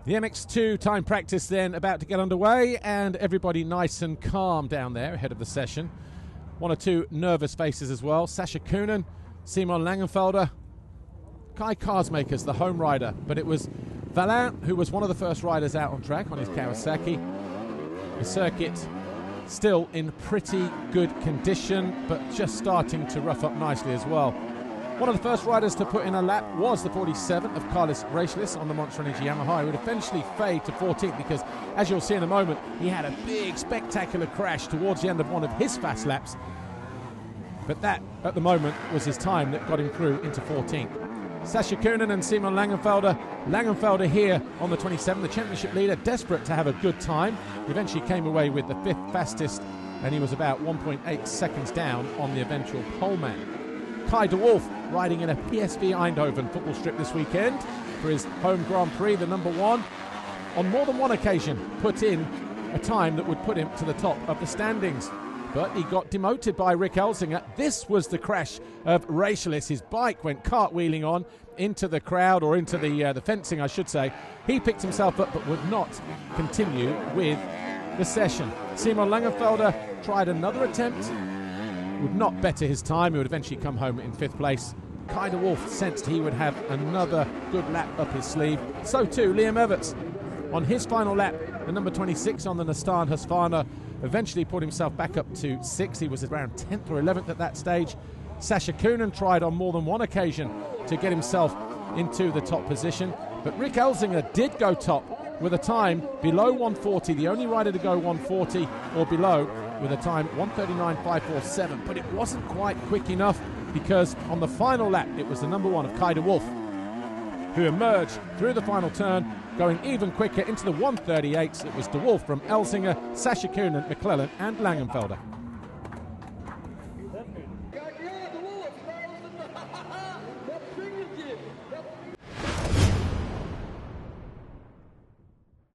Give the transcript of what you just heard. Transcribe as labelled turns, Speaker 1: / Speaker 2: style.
Speaker 1: The MX2 time practice then about to get underway, and everybody nice and calm down there ahead of the session. One or two nervous faces as well. Sascha Kühnen, Simon Langenfelder, Kai Karsmakers, the home rider. But it was Valin who was one of the first riders out on track on his Kawasaki. The circuit still in pretty good condition, but just starting to rough up nicely as well. One of the first riders to put in a lap was the 47 of Carlos Reixlis on the Monster Energy Yamaha. He would eventually fade to 14th because, as you'll see in a moment, he had a big, spectacular crash towards the end of one of his fast laps. But that, at the moment, was his time that got him through into 14th. Sascha Kühnen and Simon Langenfelder. Langenfelder here on the 27, the championship leader, desperate to have a good time. He eventually came away with the 5th fastest, and he was about 1.8 seconds down on the eventual pole man. Kai de Wolf riding in a PSV Eindhoven football strip this weekend for his home Grand Prix, the number 1. On more than one occasion, put in a time that would put him to the top of the standings. But he got demoted by Rick Elzinga. This was the crash of Reixlis. His bike went cartwheeling on into the crowd, or into the fencing, I should say. He picked himself up but would not continue with the session. Simon Langenfelder tried another attempt. Would not better his time. He would eventually come home in 5th place. Kai de Wolf sensed he would have another good lap up his sleeve. So too Liam Everts. On his final lap, the number 26 on the Nissan Husqvarna eventually put himself back up to 6th. He was around 10th or 11th at that stage. Sascha Kühnen tried on more than one occasion to get himself into the top position. But Rick Elzinga did go top with a time below 140, the only rider to go 140 or below, with a time 1:39.547, but it wasn't quite quick enough because on the final lap it was the number 1 of Kai de Wolf who emerged through the final turn, going even quicker into the 1:38s. It was de Wolf from Elzinga, Sascha Kühnen, McClellan and Langenfelder.